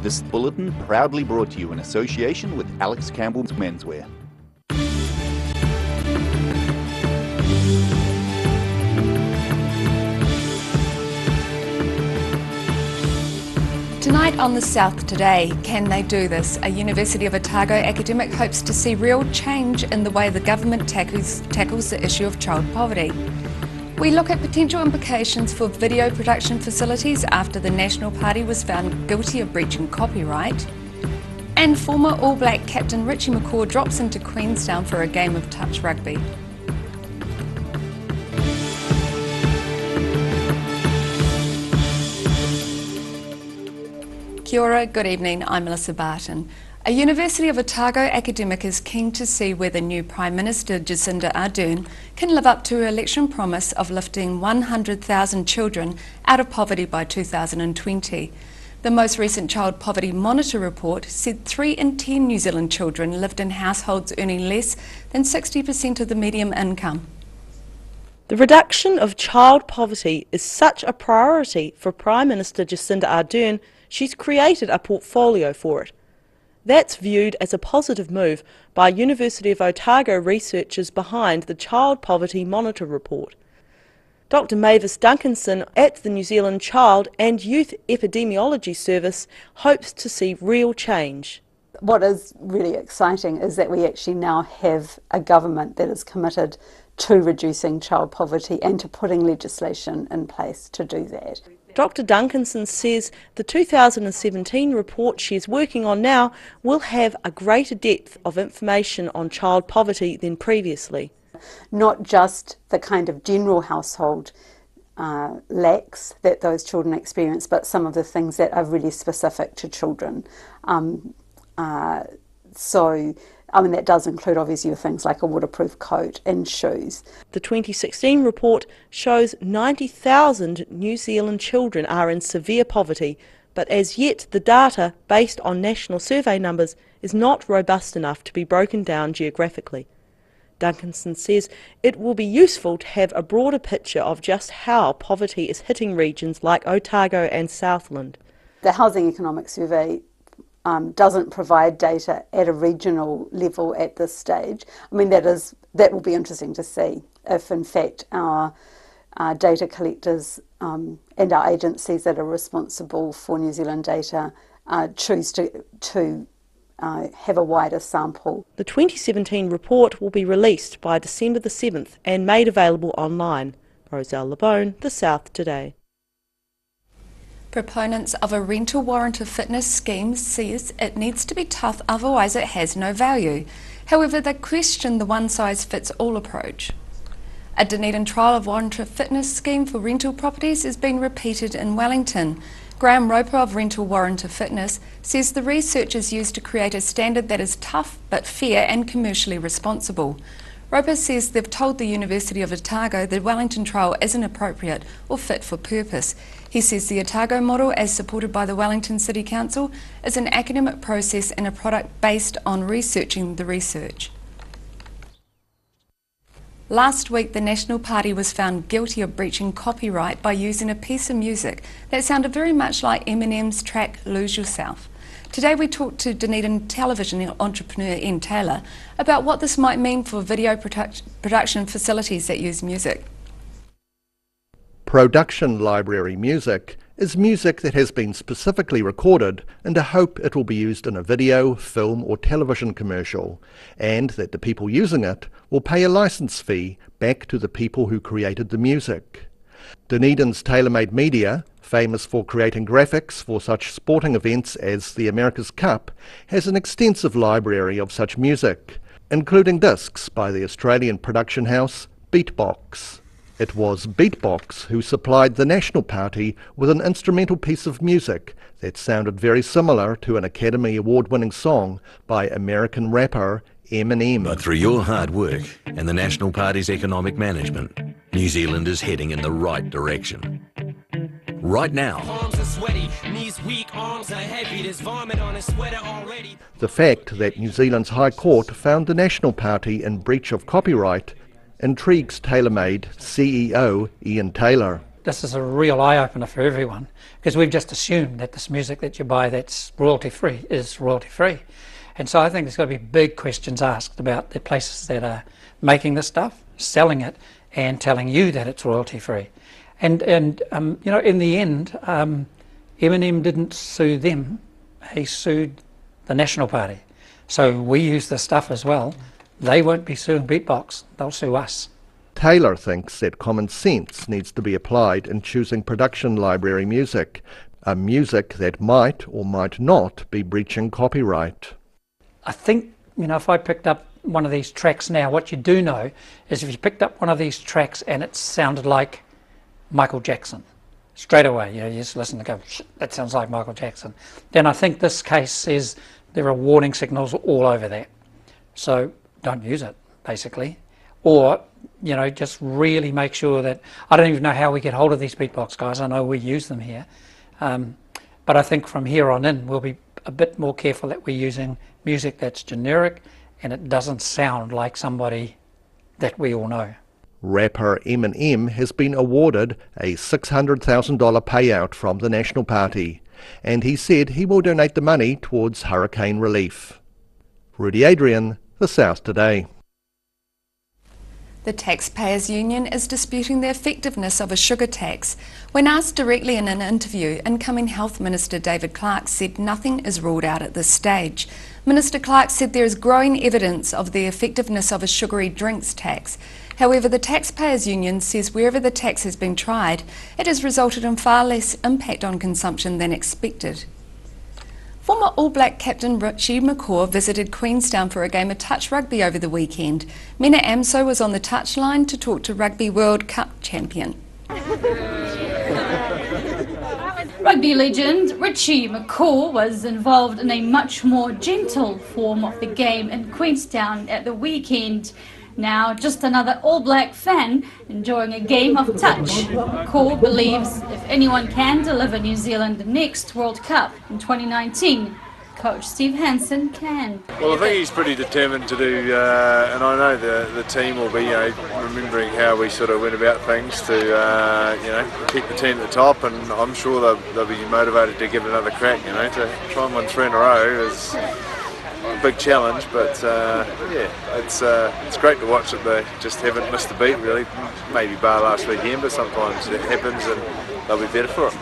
This bulletin proudly brought to you in association with Alex Campbell's Menswear. Tonight on The South Today, can they do this? A University of Otago academic hopes to see real change in the way the government tackles the issue of child poverty. We look at potential implications for video production facilities after the National Party was found guilty of breaching copyright. And former All Black captain Richie McCaw drops into Queenstown for a game of touch rugby. Kia ora, good evening, I'm Melissa Barton. A University of Otago academic is keen to see whether new Prime Minister Jacinda Ardern can live up to her election promise of lifting 100,000 children out of poverty by 2020. The most recent Child Poverty Monitor report said 3 in 10 New Zealand children lived in households earning less than 60% of the median income. The reduction of child poverty is such a priority for Prime Minister Jacinda Ardern, she's created a portfolio for it. That's viewed as a positive move by University of Otago researchers behind the Child Poverty Monitor report. Dr Mavis Duncanson at the New Zealand Child and Youth Epidemiology Service hopes to see real change. What is really exciting is that we actually now have a government that is committed to reducing child poverty and to putting legislation in place to do that. Dr Duncanson says the 2017 report she is working on now will have a greater depth of information on child poverty than previously. Not just the kind of general household lacks that those children experience, but some of the things that are really specific to children. That does include obviously things like a waterproof coat and shoes. The 2016 report shows 90,000 New Zealand children are in severe poverty, but as yet the data, based on national survey numbers, is not robust enough to be broken down geographically. Duncanson says it will be useful to have a broader picture of just how poverty is hitting regions like Otago and Southland. The Housing Economic Survey doesn't provide data at a regional level at this stage. That will be interesting to see if in fact our data collectors and our agencies that are responsible for New Zealand data choose to have a wider sample. The 2017 report will be released by December the 7th and made available online. Roselle Lebone, The South Today. Proponents of a rental warranted fitness scheme says it needs to be tough, otherwise it has no value. However, they question the one-size-fits-all approach. A Dunedin trial of warranted fitness scheme for rental properties is being repeated in Wellington. Graham Roper of Rental Warranted Fitness says the research is used to create a standard that is tough but fair and commercially responsible. Roper says they've told the University of Otago the Wellington trial isn't appropriate or fit for purpose. He says the Otago model, as supported by the Wellington City Council, is an academic process and a product based on researching the research. Last week, the National Party was found guilty of breaching copyright by using a piece of music that sounded very much like Eminem's track Lose Yourself. Today we talked to Dunedin television entrepreneur Ian Taylor about what this might mean for video production facilities that use music. Production library music is music that has been specifically recorded in the hope it will be used in a video, film or television commercial, and that the people using it will pay a license fee back to the people who created the music. Dunedin's Tailor-Made Media, famous for creating graphics for such sporting events as the America's Cup, has an extensive library of such music, including discs by the Australian production house Beatbox. It was Beatbox who supplied the National Party with an instrumental piece of music that sounded very similar to an Academy Award-winning song by American rapper Eminem. But through your hard work and the National Party's economic management, New Zealand is heading in the right direction. Right now, the fact that New Zealand's High Court found the National Party in breach of copyright intrigues Tailor-Made CEO Ian Taylor. this is a real eye-opener for everyone, because we've just assumed that this music that you buy that's royalty-free is royalty-free. And so I think there's got to be big questions asked about the places that are making this stuff, selling it, and telling you that it's royalty-free. And you know, in the end, Eminem didn't sue them, he sued the National Party. So we use this stuff as well. They won't be suing Beatbox, they'll sue us. Taylor thinks that common sense needs to be applied in choosing production library music, a music that might or might not be breaching copyright. I think, you know, if I picked up one of these tracks now, what you do know is if you picked up one of these tracks and it sounded like Michael Jackson, straight away, you know, you just listen and go, that sounds like Michael Jackson. Then I think this case says there are warning signals all over that. So don't use it, basically. Or, you know, just really make sure that, I don't even know how we get hold of these Beatbox guys, I know we use them here. But I think from here on in, we'll be a bit more careful that we're using music that's generic and it doesn't sound like somebody that we all know. Rapper Eminem has been awarded a $600,000 payout from the National Party, and he said he will donate the money towards hurricane relief. Rudy Adrian, The South Today. The Taxpayers Union is disputing the effectiveness of a sugar tax. When asked directly in an interview, incoming Health Minister David Clark said nothing is ruled out at this stage. Minister Clark said there is growing evidence of the effectiveness of a sugary drinks tax. However, the Taxpayers Union says wherever the tax has been tried, it has resulted in far less impact on consumption than expected. Former All Black captain Richie McCaw visited Queenstown for a game of touch rugby over the weekend. Mina Amso was on the touchline to talk to Rugby World Cup champion. Rugby legend Richie McCaw was involved in a much more gentle form of the game in Queenstown at the weekend. Now just another All Black fan enjoying a game of touch. McCaw believes if anyone can deliver New Zealand the next World Cup in 2019, Coach Steve Hansen can. Well, I think he's pretty determined to do, and I know the team will be, remembering how we sort of went about things to, keep the team at the top, and I'm sure they'll be motivated to give it another crack. To try and win 3 in a row is a big challenge, but it's great to watch that they just haven't missed a beat really. Maybe bar last weekend, but sometimes it happens and they'll be better for it.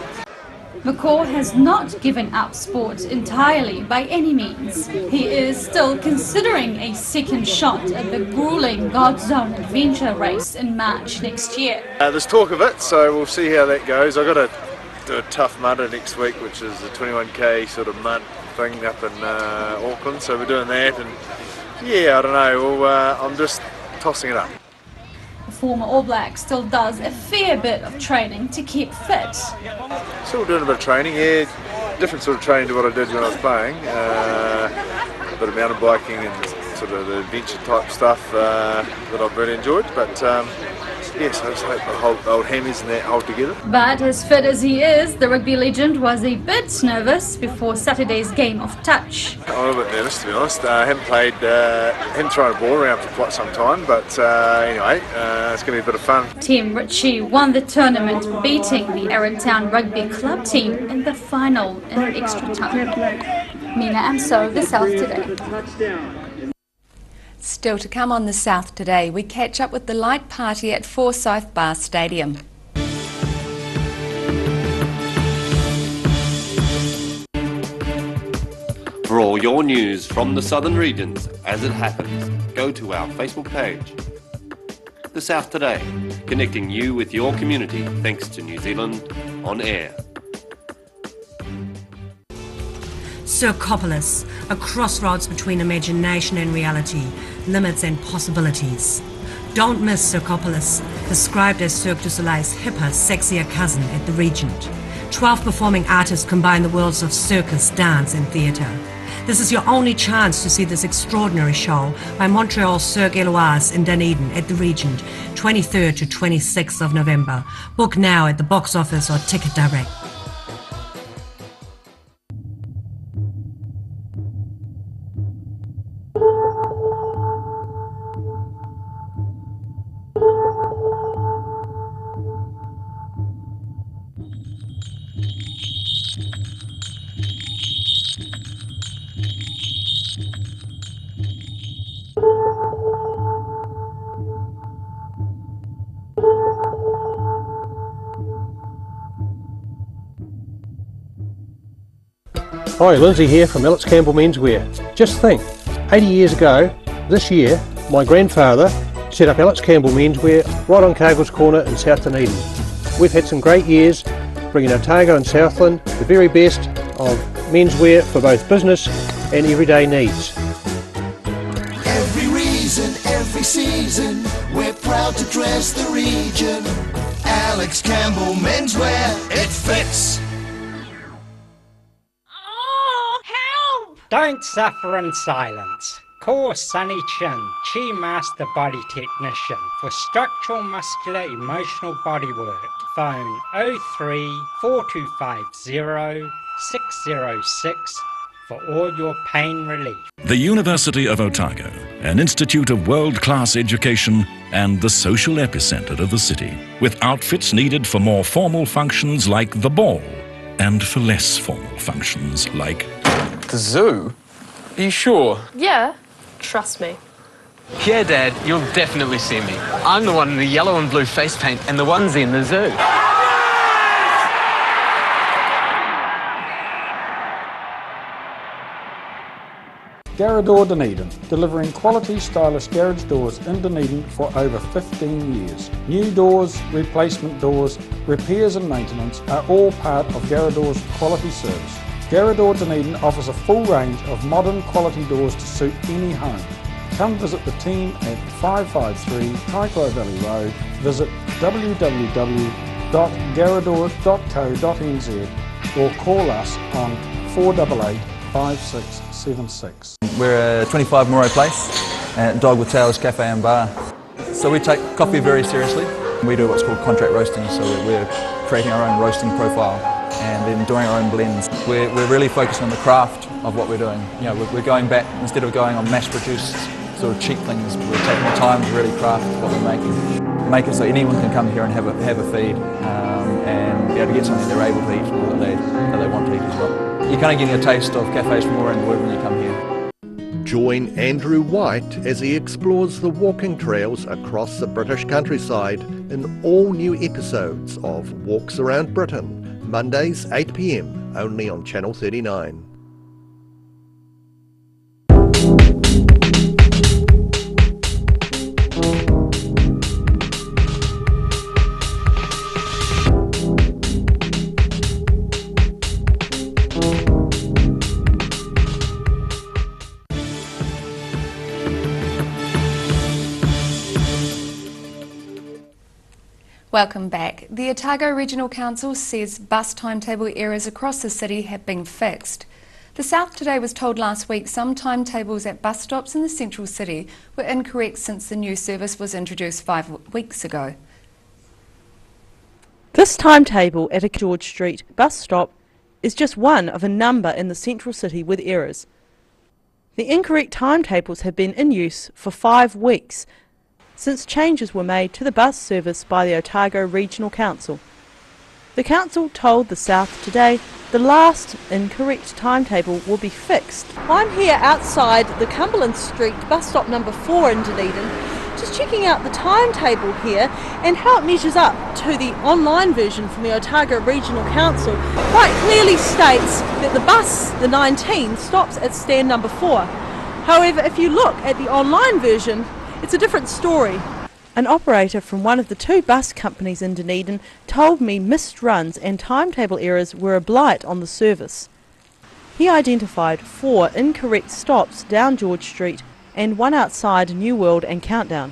McCaw has not given up sport entirely by any means. He is still considering a second shot at the grueling Godzone Adventure race in March next year. There's talk of it, so we'll see how that goes. I've got to do a tough mudder next week, which is a 21k sort of mud thing up in Auckland, so we're doing that, and I don't know, I'm just tossing it up. The former All Black still does a fair bit of training to keep fit. Still doing a bit of training, different sort of training to what I did when I was playing, a bit of mountain biking and sort of the adventure type stuff that I've really enjoyed, but yes, I just hope the old hammies and that hold together. But as fit as he is, the rugby legend was a bit nervous before Saturday's game of touch. I'm a little bit nervous, to be honest. I haven't thrown a ball around for quite some time, but anyway, it's going to be a bit of fun. Team Richie won the tournament, beating the Arrowtown Rugby Club team in the final in extra time. Mina Amso, The South Today. Still to come on The South Today, we catch up with the light party at Forsyth Bar Stadium. For all your news from the southern regions as it happens, go to our Facebook page. The South Today, connecting you with your community thanks to New Zealand On Air. Circopolis, a crossroads between imagination and reality, limits and possibilities. Don't miss Circopolis, described as Cirque du Soleil's hipper, sexier cousin at the Regent. 12 performing artists combine the worlds of circus, dance and theatre. This is your only chance to see this extraordinary show by Montreal's Cirque Éloise in Dunedin at the Regent, 23rd to 26th of November. Book now at the box office or Ticket Direct. Hi, Lindsay here from Alex Campbell Menswear. Just think, 80 years ago, this year, my grandfather set up Alex Campbell Menswear right on Cargill's Corner in South Dunedin. We've had some great years bringing Otago and Southland the very best of menswear for both business and everyday needs. Every reason, every season, we're proud to dress the region. Alex Campbell Menswear, it fits. Oh, help! Don't suffer in silence. Call Sunny Chin, Chi Master Body Technician for structural, muscular, emotional bodywork. Phone 03 4250 606 for all your pain relief. The University of Otago, an institute of world-class education and the social epicentre of the city, with outfits needed for more formal functions like the ball and for less formal functions like the zoo. Are you sure? Yeah, trust me. Yeah, Dad, you'll definitely see me. I'm the one in the yellow and blue face paint and the onesie in the zoo. Garrador Dunedin, delivering quality stylish garage doors in Dunedin for over 15 years. New doors, replacement doors, repairs and maintenance are all part of Garrador's quality service. Garrador Dunedin offers a full range of modern quality doors to suit any home. Come visit the team at 553 Kaikoai Valley Road. Visit www.garrador.co.nz or call us on 488 5676. We're a 25 Moreau Place at Dog with Tails Cafe and Bar. So we take coffee very seriously. We do what's called contract roasting, so we're creating our own roasting profile and then doing our own blends. We're really focusing on the craft of what we're doing. You know, we're going back, instead of going on mass-produced sort of cheap things, we're taking the time to really craft what we're making. Make it so anyone can come here and have a feed and be able to get something they're able to eat or that they want to eat as well. You're kind of getting a taste of cafes from all around the world when you come here. Join Andrew White as he explores the walking trails across the British countryside in all new episodes of Walks Around Britain, Mondays 8 p.m, only on Channel 39. Welcome back. The Otago Regional Council says bus timetable errors across the city have been fixed. The South Today was told last week some timetables at bus stops in the central city were incorrect since the new service was introduced 5 weeks ago. This timetable at a George Street bus stop is just one of a number in the central city with errors. The incorrect timetables have been in use for 5 weeks since changes were made to the bus service by the Otago Regional Council. The council told the South Today the last incorrect timetable will be fixed. I'm here outside the Cumberland Street bus stop number 4 in Dunedin, just checking out the timetable here and how it measures up to the online version from the Otago Regional Council. Quite clearly states that the bus, the 19, stops at stand number 4. However, if you look at the online version, it's a different story. An operator from one of the 2 bus companies in Dunedin told me missed runs and timetable errors were a blight on the service. He identified 4 incorrect stops down George Street and 1 outside New World and Countdown.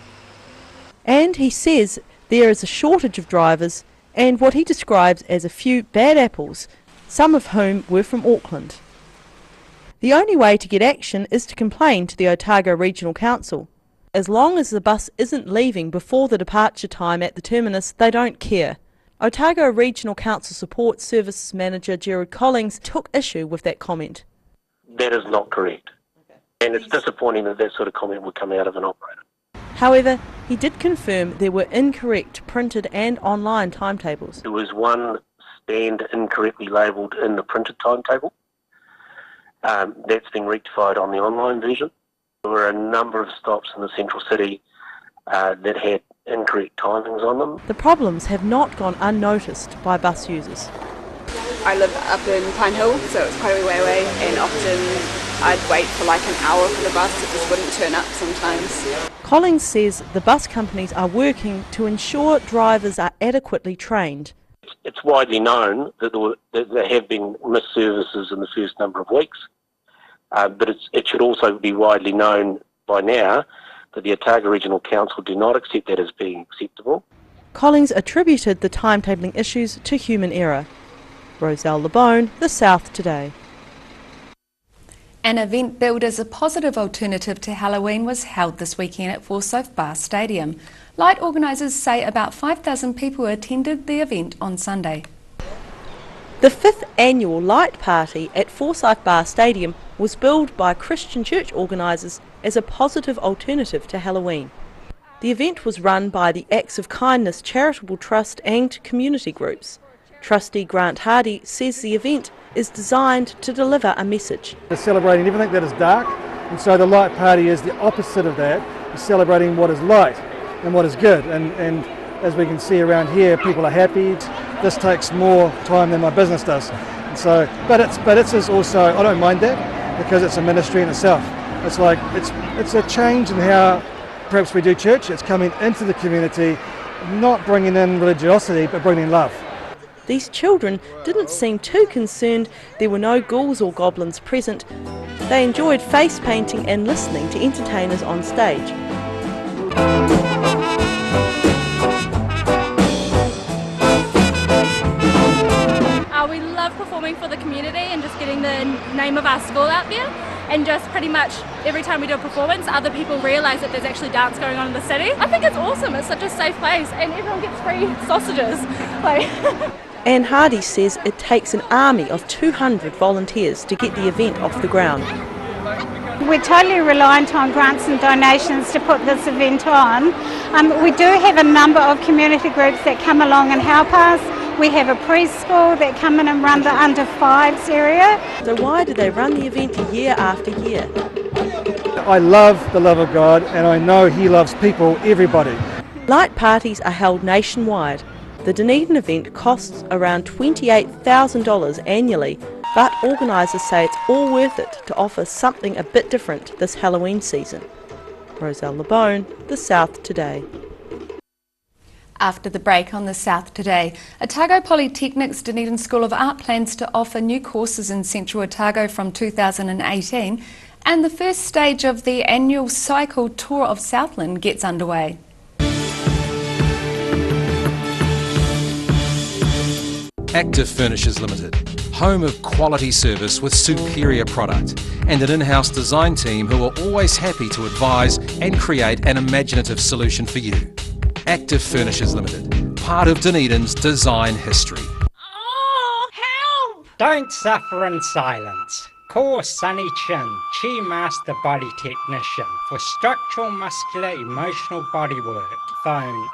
And he says there is a shortage of drivers and what he describes as a few bad apples, some of whom were from Auckland. The only way to get action is to complain to the Otago Regional Council. As long as the bus isn't leaving before the departure time at the terminus, they don't care. Otago Regional Council Support Services Manager Gerard Collings took issue with that comment. That is not correct. And it's disappointing that that sort of comment would come out of an operator. However, he did confirm there were incorrect printed and online timetables. There was one stand incorrectly labelled in the printed timetable. That's been rectified on the online version. There were a number of stops in the central city that had incorrect timings on them. The problems have not gone unnoticed by bus users. I live up in Pine Hill, so it's quite a way away, and often I'd wait for like an hour for the bus. It just wouldn't turn up sometimes. Collins says the bus companies are working to ensure drivers are adequately trained. It's widely known that there have been missed services in the first number of weeks, but it should also be widely known by now that the Otago Regional Council do not accept that as being acceptable. Collins attributed the timetabling issues to human error. Roselle LeBone, The South Today. An event billed as a positive alternative to Halloween was held this weekend at Forsyth Bar Stadium. Light organisers say about 5,000 people attended the event on Sunday. The 5th annual Light Party at Forsyth Bar Stadium was billed by Christian church organisers as a positive alternative to Halloween. The event was run by the Acts of Kindness Charitable Trust and community groups. Trustee Grant Hardy says the event is designed to deliver a message. They're celebrating everything that is dark, and so the Light Party is the opposite of that. It's celebrating what is light and what is good, and as we can see around here, people are happy. This takes more time than my business does, and so but it's also, I don't mind that because it's a ministry in itself. It's like it's a change in how perhaps we do church. It's coming into the community, not bringing in religiosity but bringing love. These children didn't seem too concerned there were no ghouls or goblins present. They enjoyed face painting and listening to entertainers on stage. We love performing for the community and just getting the name of our school out there, and just pretty much every time we do a performance other people realise that there's actually dance going on in the city. I think it's awesome, it's such a safe place and everyone gets free sausages. Anne Hardy says it takes an army of 200 volunteers to get the event off the ground. We're totally reliant on grants and donations to put this event on. We do have a number of community groups that come along and help us. We have a preschool that come in and run the under 5s area. So why do they run the event year after year? I love the love of God, and I know He loves people, everybody. Light parties are held nationwide. The Dunedin event costs around $28,000 annually, but organisers say it's all worth it to offer something a bit different this Halloween season. Roselle LeBone, The South Today. After the break on The South Today, Otago Polytechnic's Dunedin School of Art plans to offer new courses in Central Otago from 2018, and the first stage of the annual cycle tour of Southland gets underway. Active Furnishers Limited, home of quality service with superior product, and an in-house design team who are always happy to advise and create an imaginative solution for you. Active Furnishers Limited, part of Dunedin's design history. Oh, help! Don't suffer in silence. Call Sunny Chin, Chi Master Body Technician, for structural, muscular, emotional bodywork. Phone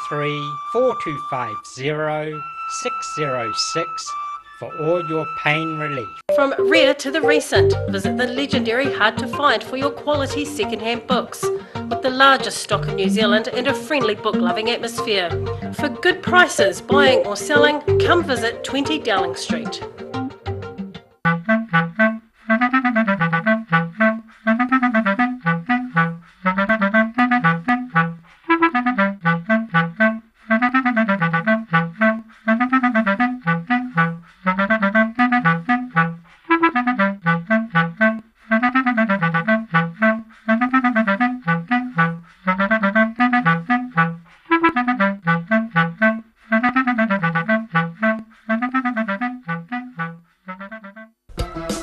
03 4250 606 for all your pain relief. From rare to the recent, visit the legendary Hard to Find for your quality second-hand books. With the largest stock in New Zealand and a friendly book-loving atmosphere. For good prices, buying or selling, come visit 20 Dowling Street.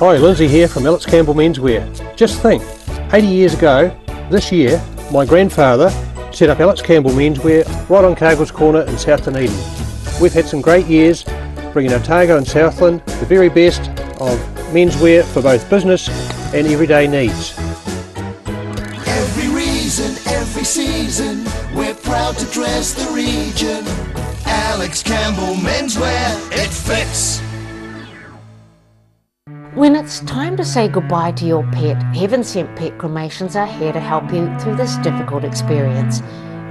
Hi, Lindsay here from Alex Campbell Menswear. Just think, 80 years ago, this year, my grandfather set up Alex Campbell Menswear right on Cargill's Corner in South Dunedin. We've had some great years bringing Otago and Southland the very best of menswear for both business and everyday needs. Every reason, every season, we're proud to dress the region. Alex Campbell Menswear, it fits. When it's time to say goodbye to your pet, Heaven Sent Pet Cremations are here to help you through this difficult experience.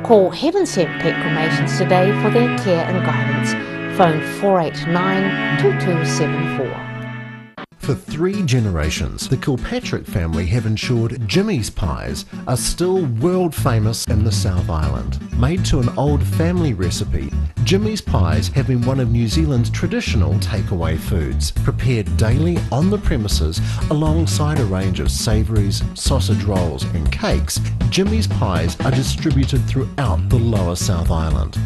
Call Heaven Sent Pet Cremations today for their care and guidance. Phone 489 2274. For 3 generations, the Kilpatrick family have ensured Jimmy's pies are still world famous in the South Island. Made to an old family recipe, Jimmy's pies have been one of New Zealand's traditional takeaway foods, prepared daily on the premises alongside a range of savouries, sausage rolls and cakes. Jimmy's pies are distributed throughout the lower South Island.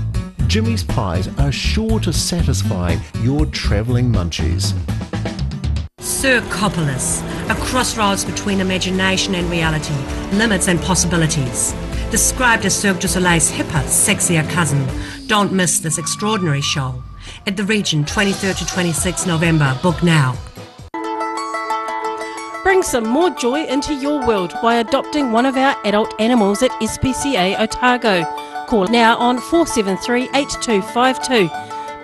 Jimmy's pies are sure to satisfy your travelling munchies. Circopolis, a crossroads between imagination and reality, limits and possibilities. Described as Cirque du Soleil's hipper, sexier cousin. Don't miss this extraordinary show. At the Regent, 23rd to 26 November. Book now. Bring some more joy into your world by adopting one of our adult animals at SPCA Otago. Call now on 473 8252.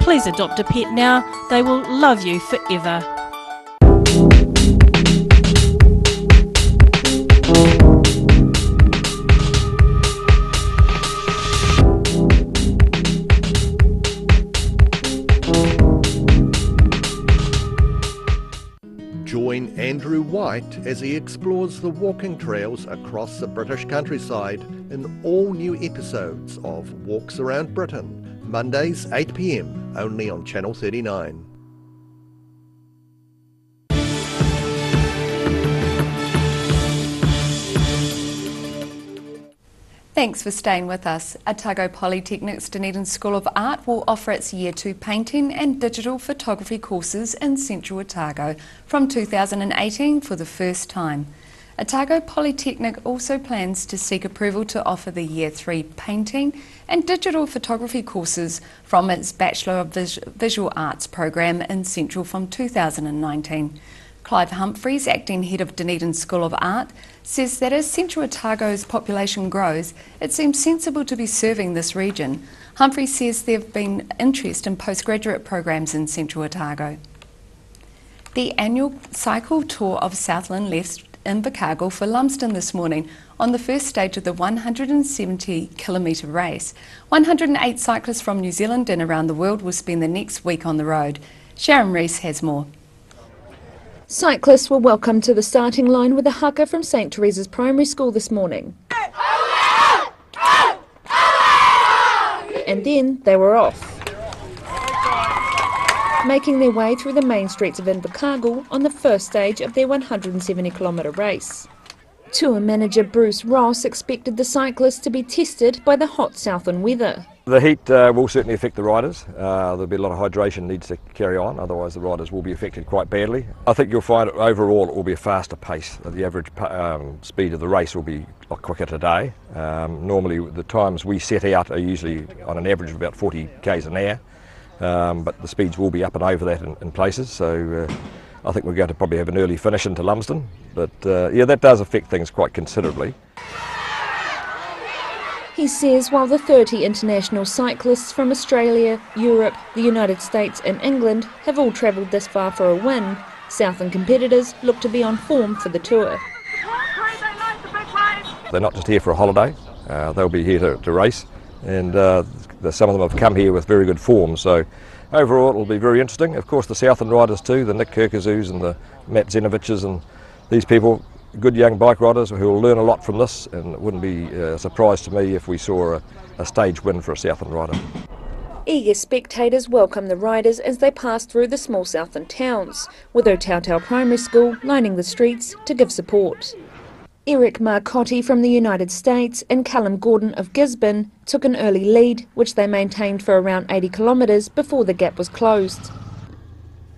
Please adopt a pet now. They will love you forever. Join Andrew White as he explores the walking trails across the British countryside in all new episodes of Walks Around Britain, Mondays 8 p.m, only on Channel 39. Thanks for staying with us. Otago Polytechnic's Dunedin School of Art will offer its Year 2 painting and digital photography courses in Central Otago from 2018 for the first time. Otago Polytechnic also plans to seek approval to offer the Year 3 painting and digital photography courses from its Bachelor of Visual Arts program in Central from 2019. Clive Humphreys, acting head of Dunedin School of Art, says that as Central Otago's population grows, it seems sensible to be serving this region. Humphreys says there have been interest in postgraduate programs in Central Otago. The annual cycle tour of Southland left Invercargill for Lumsden this morning on the first stage of the 170-kilometre race. 108 cyclists from New Zealand and around the world will spend the next week on the road. Sharon Rees has more. Cyclists were welcomed to the starting line with a haka from St Teresa's Primary School this morning. And then they were off, making their way through the main streets of Invercargill on the first stage of their 170-kilometre race. Tour manager Bruce Ross expected the cyclists to be tested by the hot southern weather. The heat will certainly affect the riders. There'll be a lot of hydration needs to carry on, otherwise the riders will be affected quite badly. I think you'll find overall it will be a faster pace. The average speed of the race will be a lot quicker today. Normally the times we set out are usually on an average of about 40 k's an hour, but the speeds will be up and over that in places. So I think we're going to probably have an early finish into Lumsden, but yeah, that does affect things quite considerably. He says while the 30 international cyclists from Australia, Europe, the United States and England have all travelled this far for a win, Southern competitors look to be on form for the tour. They're not just here for a holiday, they'll be here to race, and some of them have come here with very good form, so overall it'll be very interesting. Of course the Southern riders too, the Nick Kirkazoos and the Matt Zenoviches and these people, good young bike riders who will learn a lot from this, and it wouldn't be a surprise to me if we saw a stage win for a Southern rider. Eager spectators welcome the riders as they pass through the small Southern towns, with Otautau Primary School lining the streets to give support. Eric Marcotti from the United States and Callum Gordon of Gisborne took an early lead, which they maintained for around 80 kilometres before the gap was closed.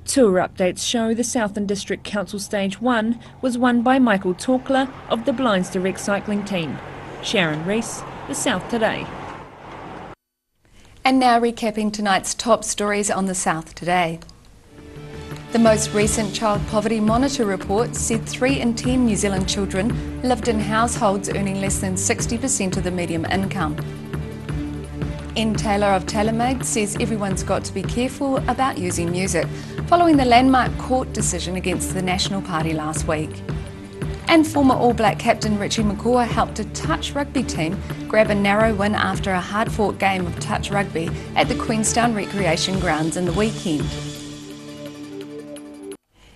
Tour updates show the Southern District Council Stage 1 was won by Michael Torkler of the Blinds Direct Cycling team. Sharon Rees, The South Today. And now recapping tonight's top stories on The South Today. The most recent Child Poverty Monitor report said 3 in 10 New Zealand children lived in households earning less than 60% of the median income. Ian Taylor of TaylorMade says everyone's got to be careful about using music, following the landmark court decision against the National Party last week. And former All Black captain Richie McCaw helped a touch rugby team grab a narrow win after a hard-fought game of touch rugby at the Queenstown Recreation Grounds in the weekend.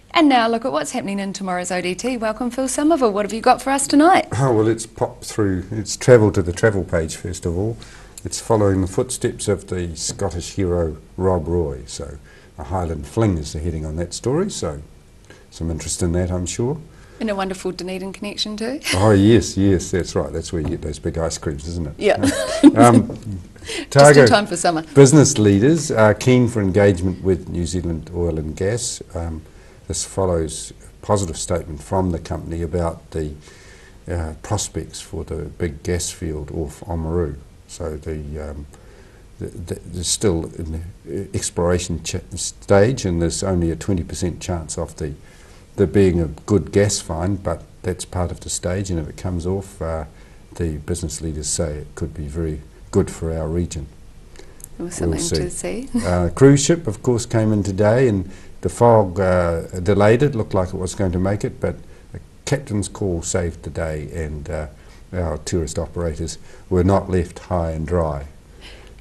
And now look at what's happening in tomorrow's ODT. Welcome, Phil Somerville. What have you got for us tonight? Oh, well, it's popped through. It's travelled to the travel page, first of all. It's following the footsteps of the Scottish hero Rob Roy. So a Highland Fling is the heading on that story. So some interest in that, I'm sure. And a wonderful Dunedin connection too. Oh, yes, that's right. That's where you get those big ice creams, isn't it? Yeah. Just in time for summer. Business leaders are keen for engagement with New Zealand Oil and Gas. This follows a positive statement from the company about the prospects for the big gas field off Oamaru. So there's still in the exploration stage, and there's only a 20% chance of there being a good gas find, but that's part of the stage, and if it comes off, the business leaders say it could be very good for our region. It was something to see. Cruise ship, of course, came in today, and the fog delayed it, looked like it was going to make it, but a captain's call saved the day, and our tourist operators were not left high and dry.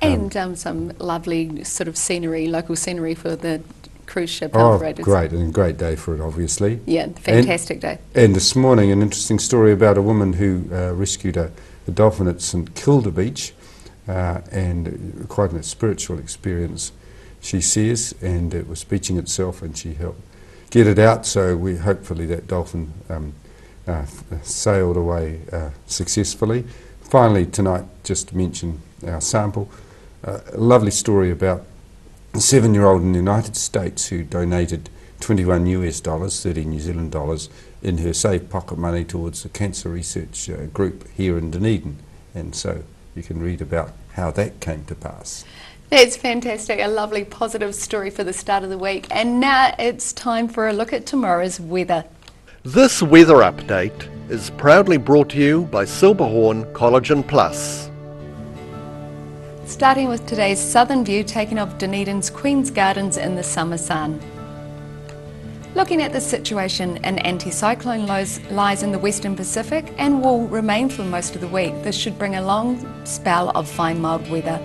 And some lovely sort of scenery, local scenery for the cruise ship operators. Great, and a great day for it, obviously. Yeah, fantastic day. And this morning, an interesting story about a woman who rescued a dolphin at St Kilda Beach, and quite a spiritual experience, she says, and it was beaching itself, and she helped get it out, so hopefully that dolphin sailed away successfully. Finally tonight, just to mention our sample, a lovely story about a 7-year-old in the United States who donated $21 US, 30 New Zealand dollars, in her saved pocket money towards the cancer research group here in Dunedin, and so you can read about how that came to pass. That's fantastic, a lovely positive story for the start of the week. And now it's time for a look at tomorrow's weather. This weather update is proudly brought to you by Silberhorn Collagen Plus. Starting with today's southern view taken of Dunedin's Queen's Gardens in the summer sun. Looking at the situation, an anticyclone lies in the Western Pacific and will remain for most of the week. This should bring a long spell of fine mild weather.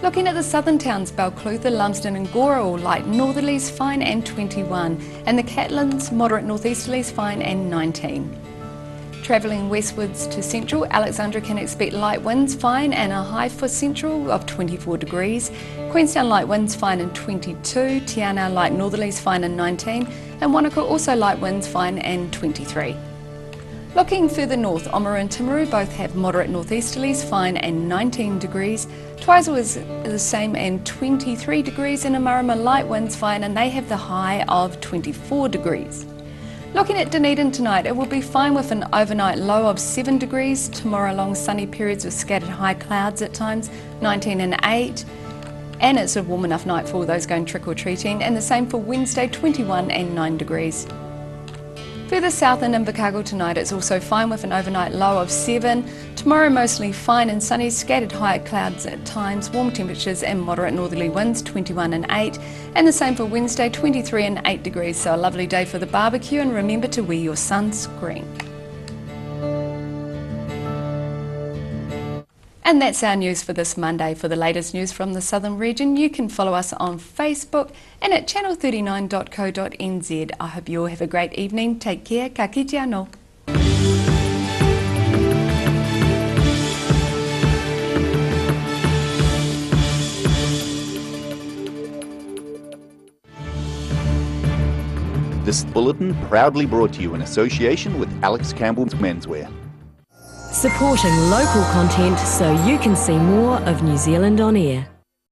Looking at the southern towns, Balclutha, Lumsden and Gora, light northerlies fine and 21, and the Catlins moderate northeasterlies fine and 19. Travelling westwards to central, Alexandra can expect light winds fine and a high for central of 24 degrees. Queenstown light winds fine and 22, Tiana light northerlies fine and 19, and Wanaka also light winds fine and 23. Looking further north, Oamaru and Timaru both have moderate northeasterlies fine and 19 degrees. Twizel is the same and 23 degrees, and Amarama light winds fine and they have the high of 24 degrees. Looking at Dunedin tonight, it will be fine with an overnight low of 7 degrees. Tomorrow long sunny periods with scattered high clouds at times, 19 and 8. And it's a warm enough night for those going trick-or-treating, and the same for Wednesday, 21 and 9 degrees. Further south in Invercargill tonight, it's also fine with an overnight low of 7. Tomorrow mostly fine and sunny, scattered high clouds at times, warm temperatures and moderate northerly winds, 21 and 8. And the same for Wednesday, 23 and 8 degrees. So a lovely day for the barbecue, and remember to wear your sunscreen. And that's our news for this Monday. For the latest news from the Southern region, you can follow us on Facebook and at channel39.co.nz. I hope you all have a great evening. Take care. Ka kite anō. This bulletin proudly brought to you in association with Alex Campbell's Menswear. Supporting local content so you can see more of New Zealand on air.